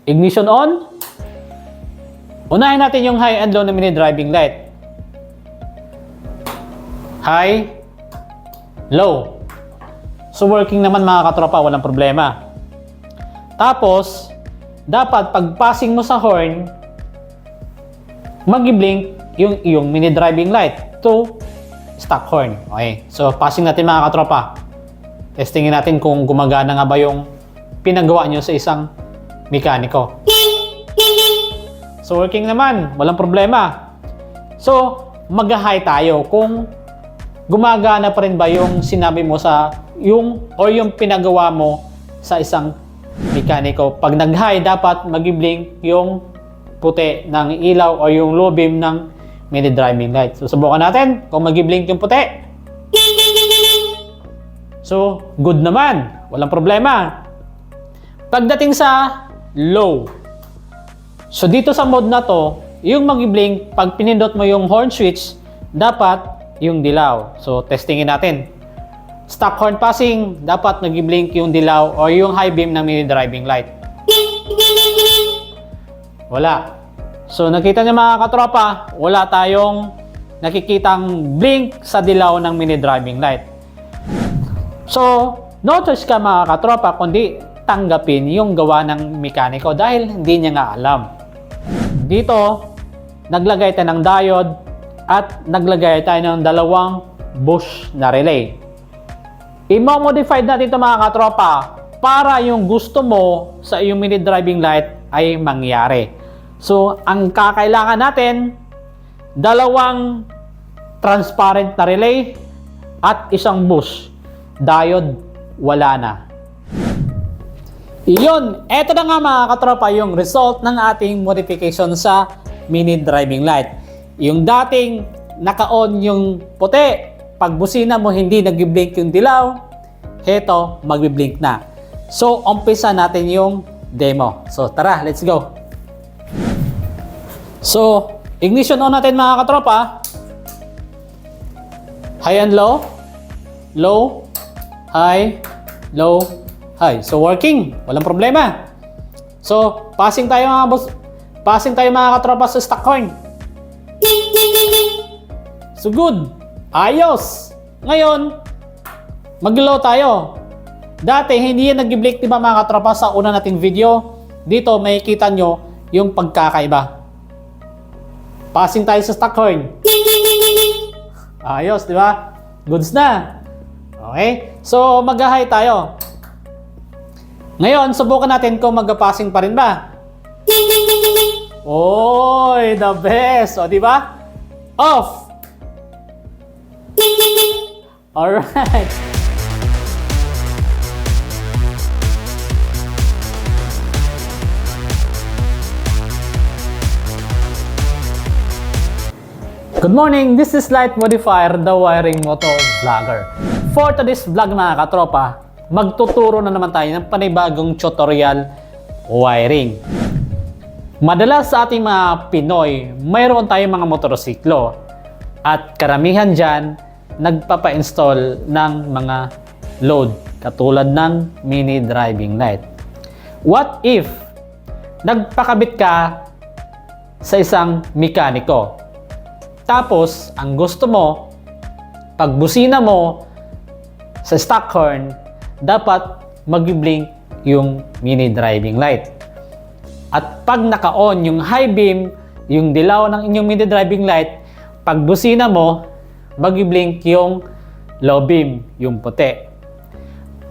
Ignition on. Unahin natin yung high and low na mini driving light. High, low. So working naman mga katropa, walang problema. Tapos, dapat pag passing mo sa horn, mag-blink yung iyong mini driving light to stock horn. Okay, so passing natin mga katropa. Testingin natin kung gumagana nga ba yung pinagawa nyo sa isang mekaniko. So working naman, walang problema. So mag-high tayo kung gumagana pa rin ba yung sinabi mo sa yung pinagawa mo sa isang mekaniko. Pag nag-high, dapat mag-blink yung puti ng ilaw o yung low beam ng mini driving light. So subukan natin kung mag-blink yung puti. So, good naman. Walang problema. Pagdating sa low. So, dito sa mode na to, yung mag-blink, pag pinindot mo yung horn switch, dapat yung dilaw. So, testingin natin. Stock horn passing, dapat nag-blink yung dilaw o yung high beam ng mini driving light. Wala. So, nakita niyo mga katropa, wala tayong nakikitang blink sa dilaw ng mini driving light. So, no choice ka mga katropa kundi tanggapin yung gawa ng mekaniko dahil hindi niya nga alam. Dito, naglagay tayo ng diode at naglagay tayo ng dalawang bush na relay. I-modify natin ito mga katropa para yung gusto mo sa iyong mini driving light ay mangyari. So, ang kakailangan natin, dalawang transparent na relay at isang bush. Diode, wala na. Iyon, eto na nga mga katropa yung result ng ating modification sa mini driving light. Yung dating naka-on yung puti, pag busina mo hindi nag-blink yung dilaw, heto, mag-blink na. So, umpisa natin yung demo. So, tara, let's go. So, ignition on natin mga katropa. High and low. Low. High, low, high. So working, walang problema. So passing tayo mga boss, passing tayo mga katropa sa stock horn. So good, ayos. Ngayon, mag-low tayo. Dati hindi yan nag-blink diba mga katropa sa una nating video. Dito may kita nyo yung pagkakaiba. Passing tayo sa stock horn. Ayos, di ba? Goods na. Okay? So, mag-high tayo. Ngayon, subukan natin kung mag-passing pa rin ba. Oy, the best. O, di ba? Off. Alright. Good morning, this is Light Modifier, the wiring motor vlogger. For today's vlog mga katropa, magtuturo na naman tayo ng panibagong tutorial wiring. Madalas sa ating mga Pinoy, mayroon tayong mga motorsiklo at karamihan dyan nagpapa-install ng mga load katulad ng mini driving light. What if nagpakabit ka sa isang mekaniko? Tapos, ang gusto mo, pag busina mo sa stock horn, dapat mag-blink yung mini driving light. At pag naka-on yung high beam, yung dilaw ng inyong mini driving light, pag busina mo, mag-blink yung low beam, yung puti.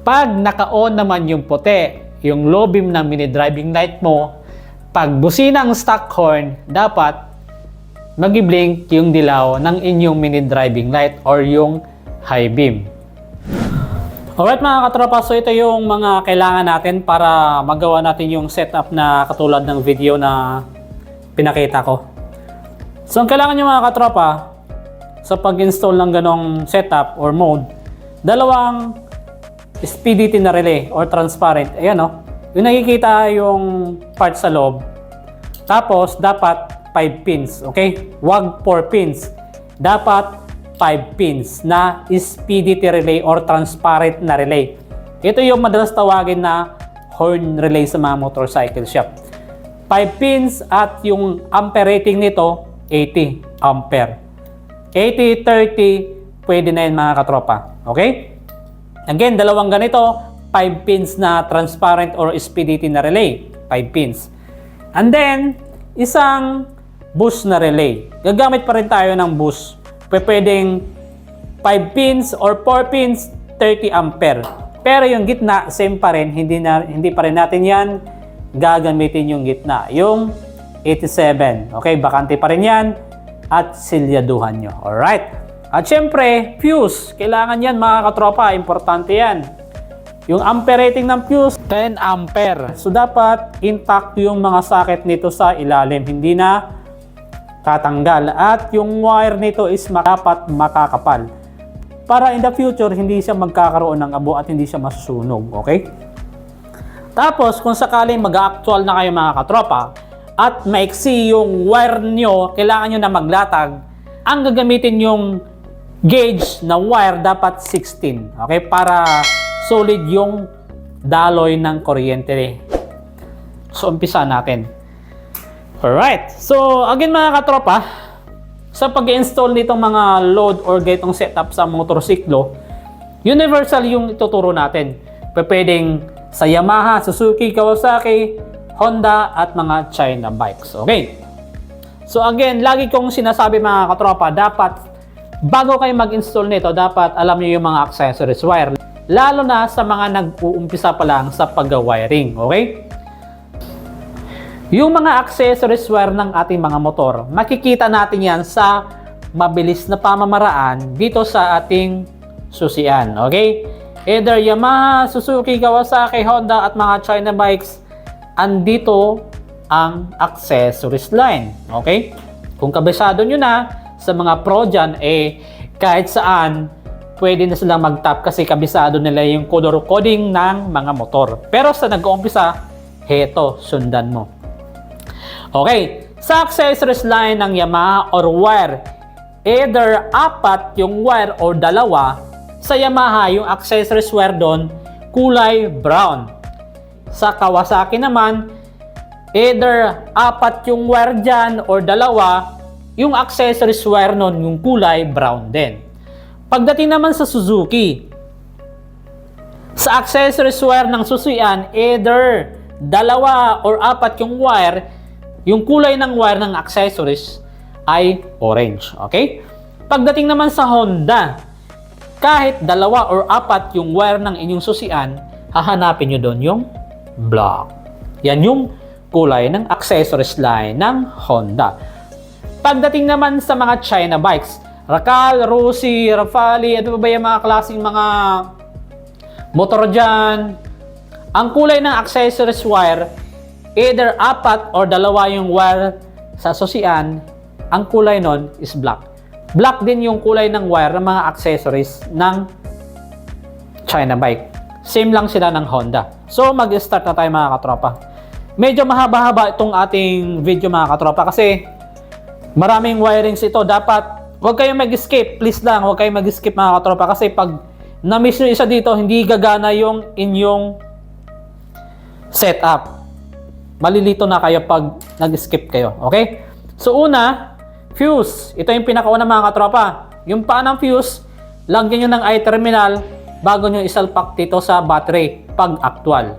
Pag naka-on naman yung puti, yung low beam ng mini driving light mo, pag busina ang stock horn, dapat mag-blink yung dilaw ng inyong mini driving light or yung high beam. Alright mga katropa, so ito yung mga kailangan natin para magawa natin yung setup na katulad ng video na pinakita ko. So ang kailangan nyo mga katropa sa pag-install ng ganong setup or mode, dalawang SPDT na relay or transparent. Ayan o, yung nakikita yung part sa loob. Tapos dapat 5 pins, okay? Wag 4 pins. Dapat 5 pins na SPDT relay or transparent na relay. Ito yung madalas tawagin na horn relay sa mga motorcycle shop. 5 pins at yung ampere rating nito 80 ampere. 80, 30, pwede na yun mga katropa. Okay? Again, dalawang ganito, 5 pins na transparent or SPDT na relay. 5 pins. And then, isang boost na relay. Gagamit pa rin tayo ng boost. Pwedeng 5 pins or 4 pins, 30 ampere. Pero yung gitna, same pa rin. Hindi pa rin natin yan gagamitin yung gitna. Yung 87. Okay, bakante pa rin yan. At silyaduhan nyo. Alright. At syempre, fuse. Kailangan yan mga katropa. Importante yan. Yung ampere rating ng fuse, 10 ampere. So, dapat intact yung mga socket nito sa ilalim. Hindi na tatanggal. At yung wire nito is dapat makakapal. Para in the future, hindi siya magkakaroon ng abo at hindi siya masusunog. Okay? Tapos, kung sakaling mag-actual na kayo mga katropa at maiksi yung wire nyo, kailangan nyo na maglatag, ang gagamitin yung gauge na wire dapat 16. Okay? Para solid yung daloy ng kuryente. So, umpisa natin. Alright. So, again mga katropa, sa pag-install nitong mga load or ganitong setup sa motorsiklo, universal yung ituturo natin. Pwedeng sa Yamaha, Suzuki, Kawasaki, Honda, at mga China bikes. Okay? So again, lagi kong sinasabi mga katropa, dapat bago kayo mag-install nito, dapat alam niyo yung mga accessories wire. Lalo na sa mga nag-uumpisa pa lang sa pag-wiring. Okay? Yung mga accessories wire ng ating mga motor, makikita natin yan sa mabilis na pamamaraan dito sa ating susian. Okay? Either Yamaha, Suzuki, Kawasaki, Honda at mga China bikes, andito ang accessories line. Okay? Kung kabisado nyo na sa mga pro dyan, kahit saan, pwede na silang mag-tap kasi kabisado nila yung color coding ng mga motor. Pero sa nag-uumpisa, heto, sundan mo. Okay, sa accessories line ng Yamaha or wire, either 4 yung wire or 2, sa Yamaha yung accessories wire doon, kulay brown. Sa Kawasaki naman, either 4 yung wire dyan or 2, yung accessories wire nun, yung kulay brown din. Pagdating naman sa Suzuki, sa accessories wire ng Suzuki-an, either 2 or 4 yung wire, yung kulay ng wire ng accessories ay orange. Okay? Pagdating naman sa Honda, kahit 2 or 4 yung wire ng inyong Suzuki-an, hahanapin nyo doon yung black. Yan yung kulay ng accessories line ng Honda. Pagdating naman sa mga China bikes, Racal, Rossi, Rafali, ano ba yung mga klaseng mga motor dyan? Ang kulay ng accessories wire, either 4 or 2 yung wire sa Suzuki-an, ang kulay nun is black. Black din yung kulay ng wire ng mga accessories ng China bike. Same lang sila ng Honda. So, mag-start na tayo mga katropa. Medyo mahaba-haba itong ating video mga katropa kasi maraming wirings ito. Dapat huwag kayong mag-skip. Please lang, huwag kayong mag-skip mga katropa kasi pag na-miss nyo isa dito, hindi gagana yung inyong setup. Malilito na kayo pag nag-skip kayo. Okay? So una, fuse. Ito yung pinakauna mga katropa. Yung paa ng fuse, lagyan nyo ng I-terminal bago nyo isalpak dito sa battery pag actual.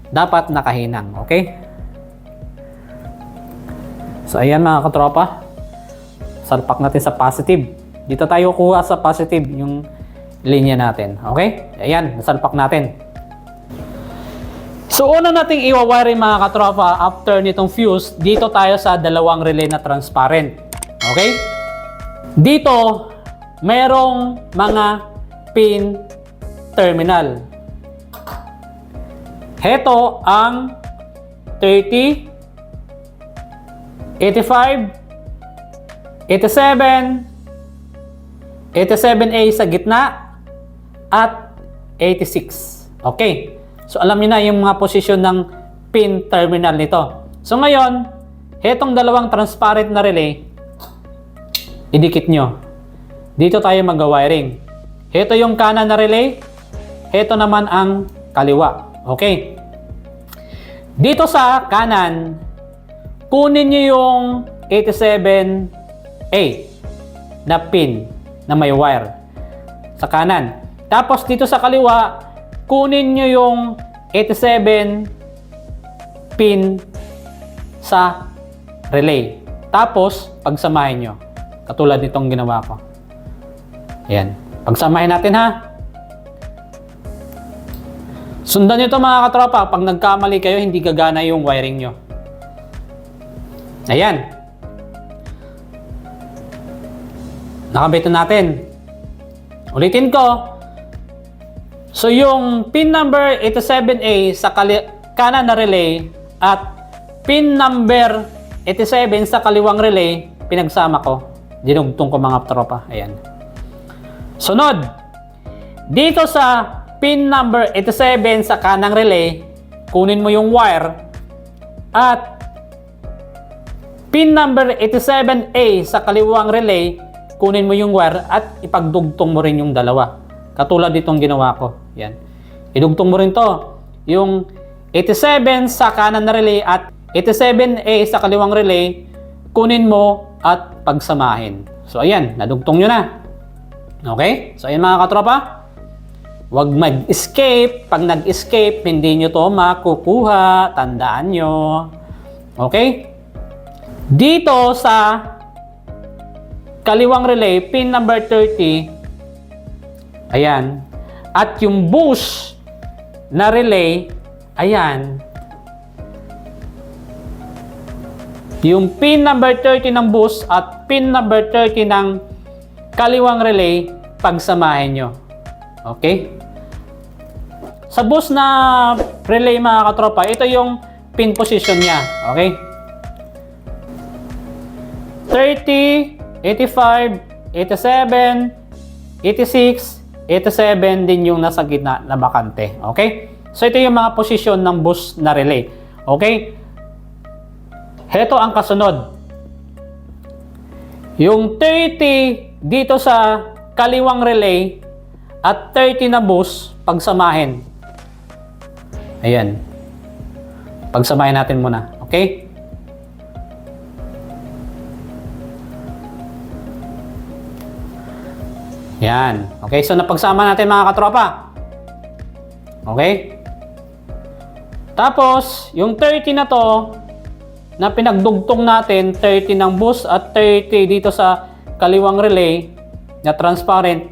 Dapat nakahinang. Okay? So ayan mga katropa. Salpak natin sa positive. Dito tayo kuha sa positive yung linya natin. Okay? Ayan, nasalpak natin. So, una nating i-wire mga katropa after nitong fuse, dito tayo sa 2 relay na transparent. Okay? Dito, merong mga pin terminal. Heto ang 30, 85, 87, 87A sa gitna, at 86. Okay. So, alam niyo na yung mga posisyon ng pin terminal nito. So, ngayon, hetong 2 transparent na relay, idikit nyo. Dito tayo mag-wiring. Heto yung kanan na relay, heto naman ang kaliwa. Okay. Dito sa kanan, kunin nyo yung 87A na pin na may wire sa kanan. Tapos dito sa kaliwa, kunin nyo yung 87 pin sa relay. Tapos, pagsamahin nyo. Katulad nitong ginawa ko. Ayan. Pagsamahin natin ha. Sundan nyo ito mga katropa. Pag nagkamali kayo, hindi gagana yung wiring nyo. Ayan. Nakabit na natin. Ulitin ko. So yung pin number 87A sa kanan na relay at pin number 87 sa kaliwang relay, pinagsama ko. Dinugtong ko mga tropa. Ayan. Sunod. Dito sa pin number 87 sa kanang relay, kunin mo yung wire at pin number 87A sa kaliwang relay, kunin mo yung wire at ipagdugtong mo rin yung dalawa. Katulad ditong ginawa ko. Yan. Idugtong mo rin to. Yung 87 sa kanan na relay at 87A sa kaliwang relay, kunin mo at pagsamahin. So ayan, nadugtong nyo na. Okay? So ayan mga katropa. Huwag mag-escape. Pag nag-escape, hindi nyo to makukuha. Tandaan nyo. Okay? Dito sa kaliwang relay, pin number 30, ayan. At yung boost na relay, ayan. Yung pin number 30 ng boost at pin number 30 ng kaliwang relay, pagsamahin nyo. Okay? Sa boost na relay mga katropa, ito yung pin position niya. Okay? 30, 85, 87, 86, 87 din yung nasa gitna na bakante. Okay? So ito yung mga posisyon ng boost na relay. Okay? Heto ang kasunod. Yung 30 dito sa kaliwang relay at 30 na boost, pagsamahin. Ayan. Pagsamahin natin muna. Okay? Yan. Okay, so napagsama natin mga katropa. Okay? Tapos, yung 30 na to, na pinagdugtong natin, 30 ng boost at 30 dito sa kaliwang relay na transparent,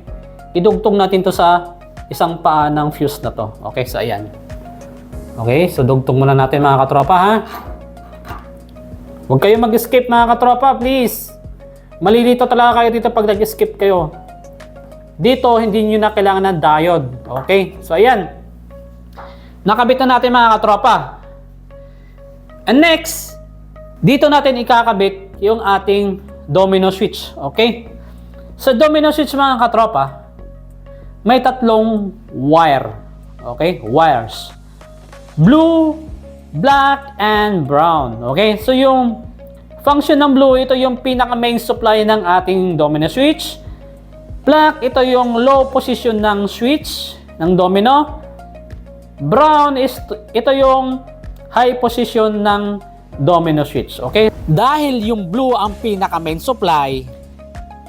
idugtong natin to sa isang paa ng fuse na to. Okay, so ayan. Okay, so dugtong muna natin mga katropa ha. Huwag kayo mag-skip mga katropa, please. Malilito talaga kayo dito pag nag-skip kayo. Dito, hindi nyo na kailangan ng diode. Okay? So, ayan. Nakabit na natin mga katropa. And next, dito natin ikakabit yung ating domino switch. Okay? Sa domino switch mga katropa, may tatlong wire. Okay? Wires. Blue, black, and brown. Okay? So, yung function ng blue, ito yung pinaka-main supply ng ating domino switch. Black, ito yung low position ng switch ng domino. Brown is ito yung high position ng domino switch. Okay? Dahil yung blue ang pinaka main supply,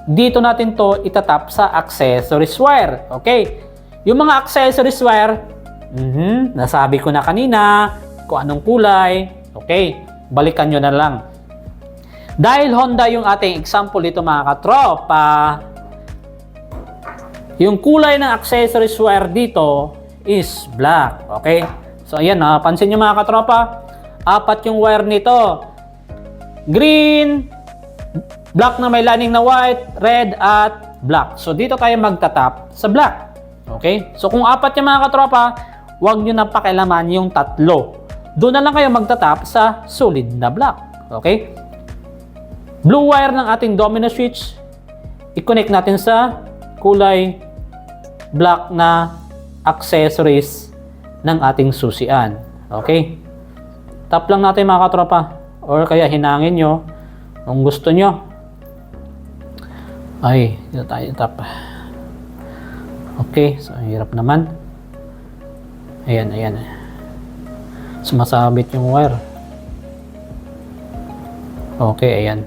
dito natin to itatap sa accessories wire. Okay? Yung mga accessories wire, nasabi ko na kanina kung anong kulay. Okay? Balikan nyo na lang. Dahil Honda yung ating example dito mga katropa, yung kulay ng accessories wire dito is black. Okay? So, ayan. Pansin nyo mga katropa. 4 yung wire nito. Green, black na may lining na white, red, at black. So, dito tayo magtatap sa black. Okay? So, kung 4 yung mga katropa, huwag nyo na pakialaman yung 3. Doon na lang kayo magtatap sa solid na black. Okay? Blue wire ng ating domino switch, i-connect natin sa kulay black na accessories ng ating susian. Okay? Tap lang natin mga katropa. Or kaya hinangin nyo kung gusto nyo. Ay, dito tayo tap. Okay, so hirap naman. Ayan, ayan. Sumasabit yung wire. Okay, ayan.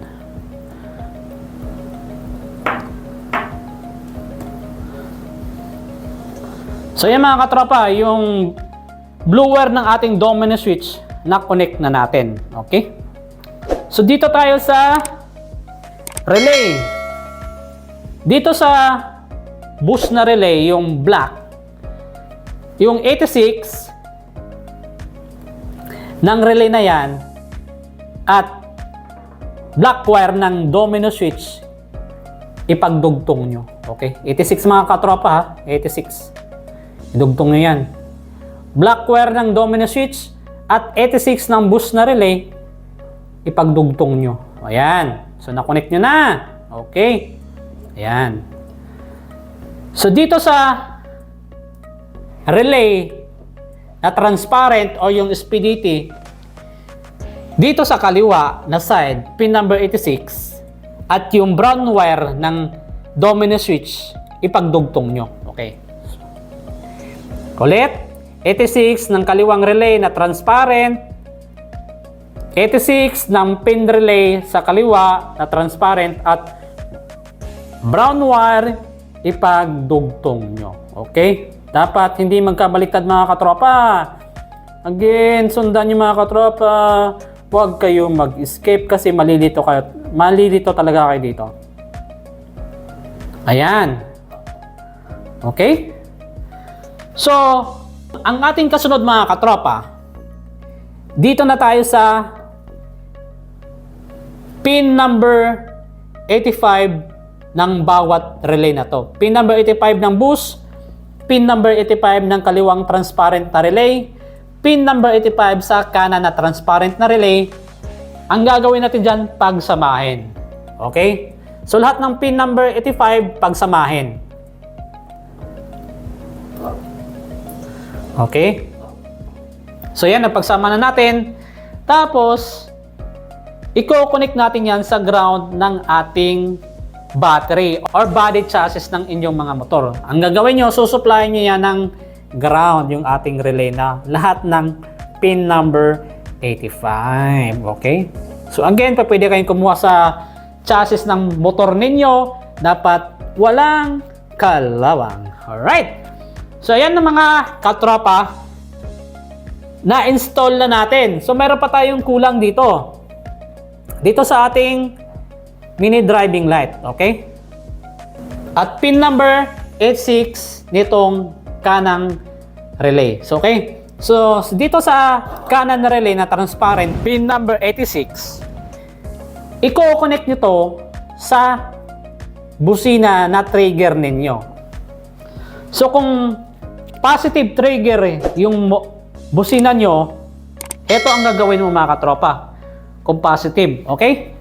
So yan mga katropa, yung blue wire ng ating domino switch na connect na natin. Okay? So dito tayo sa relay. Dito sa boost na relay, yung black, yung 86 ng relay na yan at black wire ng domino switch, ipagdugtong nyo. Okay? 86 mga katropa ha. 86. Idugtong nyo yan. Black wire ng domino switch at 86 ng boost na relay, ipagdugtong nyo. Ayan. So, na-connect nyo na. Okay. Ayan. So, dito sa relay na transparent o yung SPDT, dito sa kaliwa na side, pin number 86, at yung brown wire ng domino switch, ipagdugtong nyo. Okay. Ulit, 86 ng kaliwang relay na transparent, 86 ng pin relay sa kaliwa na transparent, at brown wire, ipagdugtong nyo. Okay? Dapat hindi magkabaliktad mga katropa. Again, sundan nyo mga katropa. Huwag kayo mag-escape kasi malilito kayo. Malilito talaga kayo dito. Ayan. Okay? So, ang ating kasunod mga katropa, dito na tayo sa pin number 85 ng bawat relay na to. Pin number 85 ng boost, pin number 85 ng kaliwang transparent na relay, pin number 85 sa kanan na transparent na relay. Ang gagawin natin dyan, pagsamahin. Okay? So, lahat ng pin number 85, pagsamahin. Okay? So, yan, napagsama na natin. Tapos, i-connect natin yan sa ground ng ating battery or body chassis ng inyong mga motor. Ang gagawin nyo, susupply nyo yan ng ground, yung ating relay na lahat ng pin number 85. Okay? So, again, pwede kayong kumuha sa chassis ng motor ninyo. Dapat walang kalawang. Alright? So, ayan na mga katropa, na-install na natin. So, meron pa tayong kulang dito. Dito sa ating mini driving light. Okay? At pin number 86 nitong kanang relay. So, okay? So, dito sa kanan na relay na transparent, pin number 86, i-connect nyo to sa busina na trigger ninyo. So, kung positive trigger yung busina nyo, ito ang gagawin mo mga katropa. Kung positive, okay?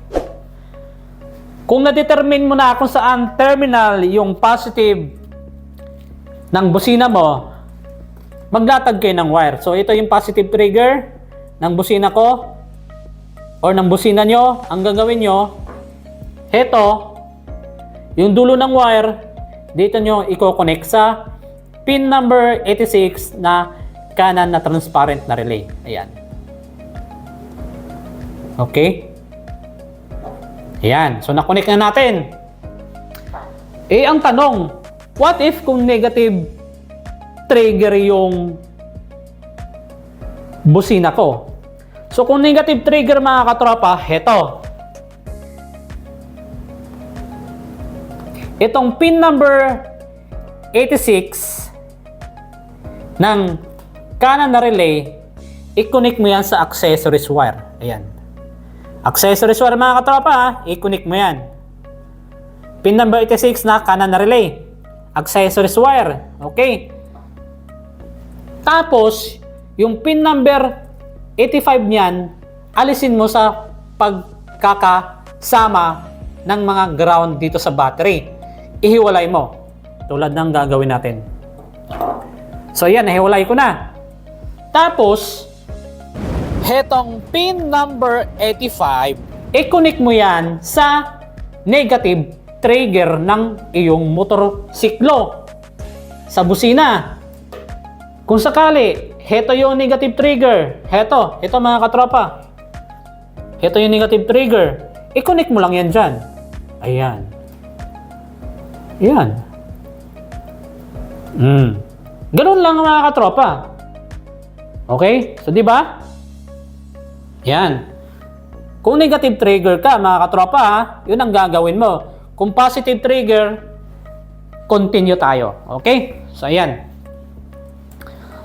Kung na-determine mo na kung saan terminal yung positive ng busina mo, maglatag kayo ng wire. So, ito yung positive trigger ng busina ko or ng busina nyo. Ang gagawin nyo, ito, yung dulo ng wire, dito nyo i-connect sa pin number 86 na kanan na transparent na relay. Ayan. Okay? Ayan. So, na-connect na natin. Eh, ang tanong, what if kung negative trigger yung busina ko? So, kung negative trigger mga katropa, heto. Itong pin number 86 ng kanan na relay, i-connect mo yan sa accessories wire. Ayan. Accessories wire mga katropa, i-connect mo yan. Pin number 86 na kanan na relay. Accessories wire. Okay. Tapos, yung pin number 85 niyan, alisin mo sa pagkakasama ng mga ground dito sa battery. Ihiwalay mo. Tulad ng gagawin natin. So, yan. Nahiwalay ko na. Tapos, hetong pin number 85, i-connect mo yan sa negative trigger ng iyong motorsiklo sa busina. Kung sakali, heto yung negative trigger. Heto mga katropa. Ito yung negative trigger. I-connect mo lang yan dyan. Ayan. Yan. Ganun lang mga katropa. Okay? So, di ba? Yan. Kung negative trigger ka, mga katropa, ha, yun ang gagawin mo. Kung positive trigger, continue tayo. Okay? So, ayan.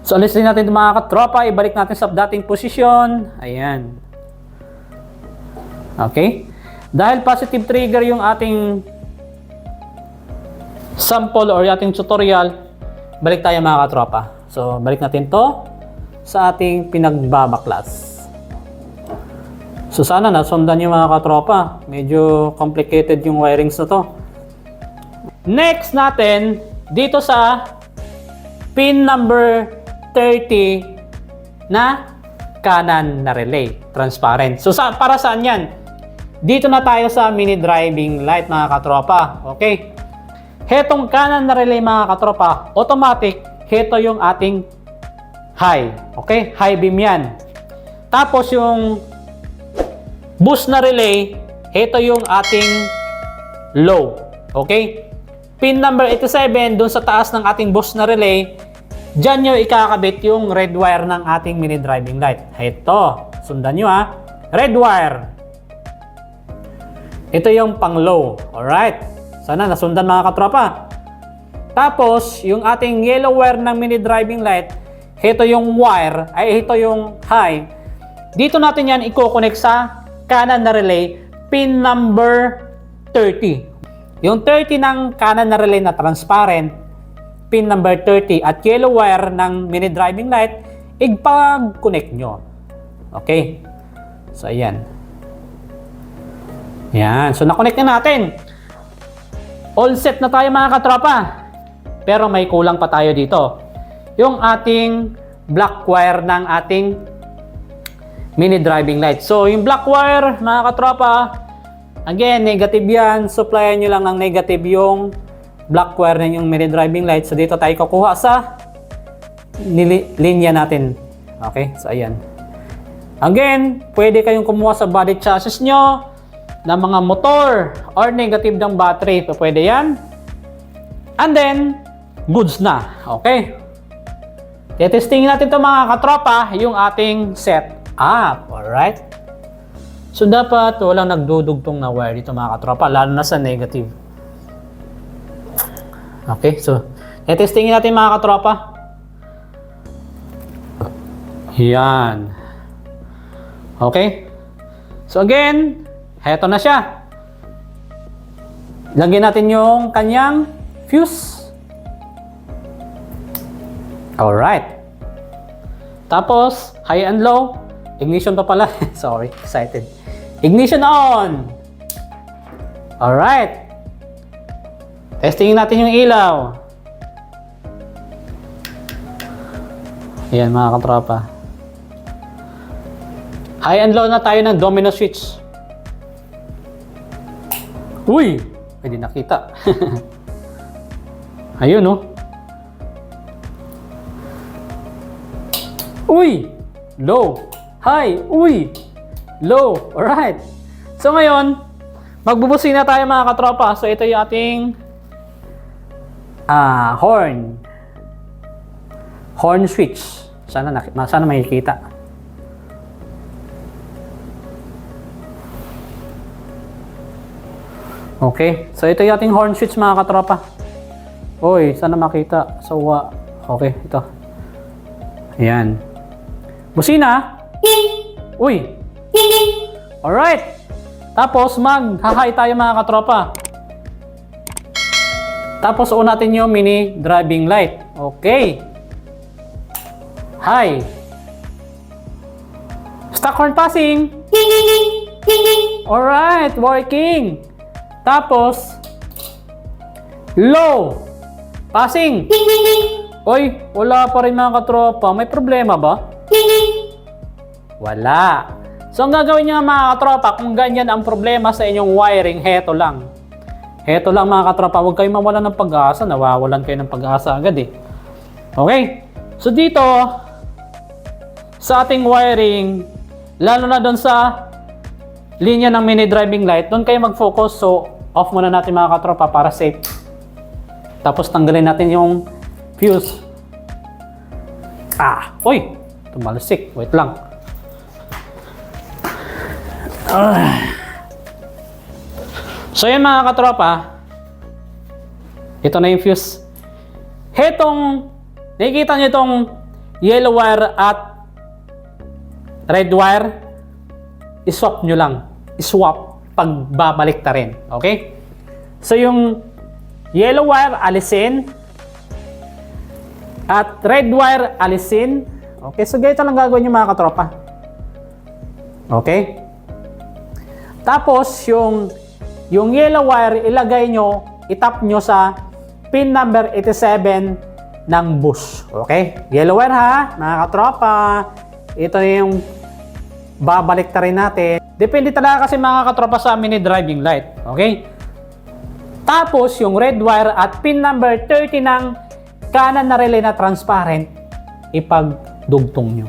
So, alisin natin ito mga katropa. Ibalik natin sa dating posisyon. Ayan. Okay? Dahil positive trigger yung ating sample or yung ating tutorial, balik tayo mga katropa. So, balik natin to sa ating pinagbabaklas. So, sana nasundan yung mga katropa. Medyo complicated yung wirings na to. Next natin, dito sa pin number 30 na kanan na relay. Transparent. So, para saan yan? Dito na tayo sa mini driving light mga katropa. Okay? Hetong kanan na relay mga katropa, automatic, heto yung ating high. Okay? High beam yan. Tapos yung boost na relay, heto yung ating low. Okay? Pin number 87, dun sa taas ng ating boost na relay, dyan nyo ikakabit yung red wire ng ating mini driving light. Heto. Sundan nyo ha. Red wire. Ito yung pang low. Alright. Sana nasundan mga katropa. Tapos, yung ating yellow wire ng mini driving light, ito yung wire, ay ito yung high. Dito natin yan i-connect sa kanan na relay, pin number 30. Yung 30 ng kanan na relay na transparent, pin number 30 at yellow wire ng mini driving light, ipag-connect nyo. Okay? So, ayan. Yan. So, na-connect na natin. All set na tayo mga katropa. Pero may kulang pa tayo dito. Yung ating black wire ng ating mini driving light. So, yung black wire, mga katropa, again, negative yan. Supplyan nyo lang ng negative yung black wire ng yung mini driving light. So, dito tayo kukuha sa linya natin. Okay? So, ayan. Again, pwede kayong kumuha sa body chassis nyo ng mga motor or negative ng battery. So, pwede yan. And then, goods na. Okay? Testingin natin ito mga katropa, yung ating setup. Alright? So, dapat walang nagdudugtong na wire dito mga katropa, lalo na sa negative. Okay? So, testingin natin mga katropa. Yan. Okay? So, again, heto na siya. Lagyan natin yung kanyang fuse. Alright. Tapos, high and low. Ignition pa pala. Sorry, excited. Ignition on. Alright. Testingin natin yung ilaw. Ayan mga katropa. High and low na tayo ng domino switch. Uy! Pwede nakita. Ayun, oh. Uy! Low. High. Uy! Low. Alright. So, ngayon, magbubusina tayo mga katropa. So, ito yung ating horn. Horn switch. Sana makikita. Okay. So, ito yung ating horn switch mga katropa. Uy, sana makita. So, okay, ito. Ayan. Busina. Uy. Alright. Tapos, mag-high tayo mga katropa. Tapos, on natin yung mini driving light. Okay. High. Stock horn passing. Alright, working. Tapos, low. Passing. Oy, wala pa rin mga katropa. May problema ba? Wala. So, ang gagawin nyo mga katropa, kung ganyan ang problema sa inyong wiring, heto lang. Heto lang mga katropa, huwag kayong mawalan ng pag-asa. Nawawalan kayo ng pag-asa agad eh. Okay? So, dito, sa ating wiring, lalo na doon sa linya ng mini driving light, doon kayo mag-focus. So, off muna natin mga katropa para safe. Tapos tanggalin natin yung fuse. Uy! Tumalsik. Wait lang. So yan mga katropa, ito na yung fuse. Hetong, nakikita nyo itong yellow wire at red wire, iswap nyo lang. Iswap pag babalik ta rin. Okay? So yung yellow wire, alisin. At red wire, alisin. Okay? So ganito lang gagawin nyo mga katropa. Okay? Tapos yung yellow wire, ilagay nyo, itap nyo sa pin number 87 ng bus. Okay? Yellow wire ha, mga katropa. Ito yung babalik ta rin natin. Depende talaga kasi mga katropa sa mini driving light. Okay? Tapos yung red wire at pin number 30 ng kanan na relay na transparent, ipagdugtong nyo.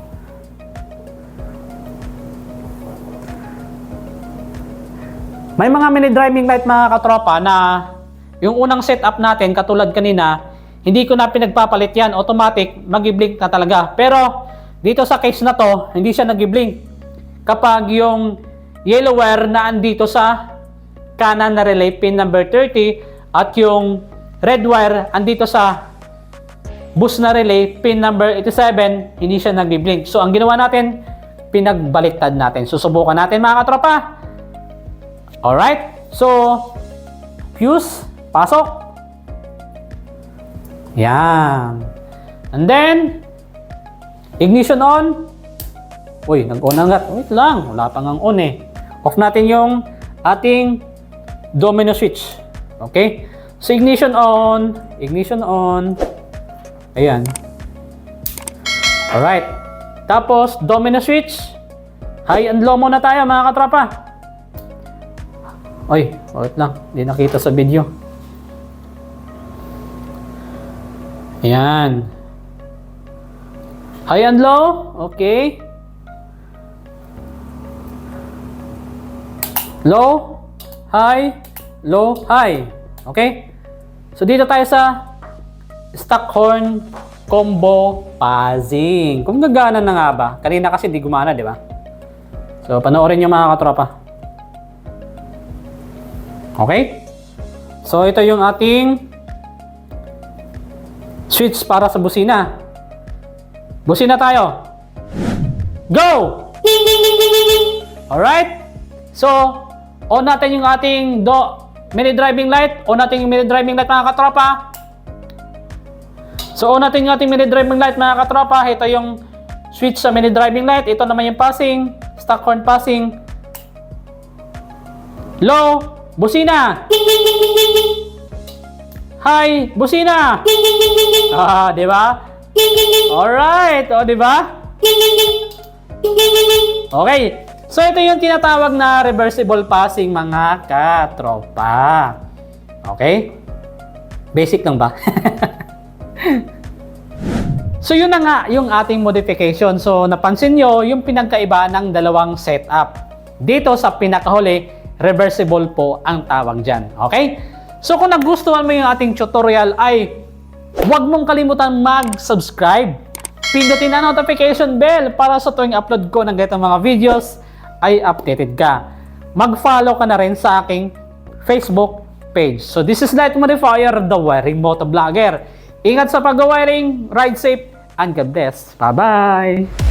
May mga mini driving light mga katropa na yung unang setup natin, katulad kanina, hindi ko na pinagpapalit yan. Automatic, mag-blink na talaga. Pero dito sa case na to, hindi siya nag-blink. Kapag yung yellow wire na andito sa kanan na relay, pin number 30, at yung red wire andito sa bus na relay, pin number 87, hindi siya nag-blink. So ang ginawa natin, pinagbaliktad natin. Susubukan natin mga katropa. Alright, so fuse, pasok. Yan. And then, ignition on. Uy, nag-on agad. Wait lang, wala pang ang on eh. Off natin yung ating domino switch. Okay? So ignition on, ignition on. Ayan. Alright. Tapos, domino switch. High and low muna tayo mga katropa. Oy, wait lang. Hindi nakita sa video. Ayan. High and low. Okay. Low, high, low, high. Okay? So, dito tayo sa Stockhorn Combo Phasing. Kung gagana na nga ba? Kanina kasi di gumana, di ba? So, panoorin nyo mga katropa. Okay? So, ito yung ating switch para sa busina. Busina tayo. Go! Alright? So, on natin yung ating mini driving light. On natin yung mini driving light mga katropa. So, on natin yung ating mini driving light mga katropa. Ito yung switch sa mini driving light. Ito naman yung passing. Stockhorn passing. Low. Busina. High. Busina. Di ba? Alright. O, di ba? Okay. So, ito yung tinatawag na reversible passing mga katropa. Okay? Basic lang ba? So, yun na nga yung ating modification. So, napansin nyo yung pinagkaiba ng dalawang setup. Dito sa pinakahuli, reversible po ang tawag dyan. Okay? So, kung nagustuhan mo yung ating tutorial ay huwag mong kalimutan mag-subscribe. Pindutin ang notification bell para sa tuwing upload ko ng ganitong mga videos ay updated ka. Mag-follow ka na rin sa aking Facebook page. So, this is Light Modifier, the Wiring Motovlogger. Ingat sa pag-wiring, ride safe, and God bless. Bye-bye!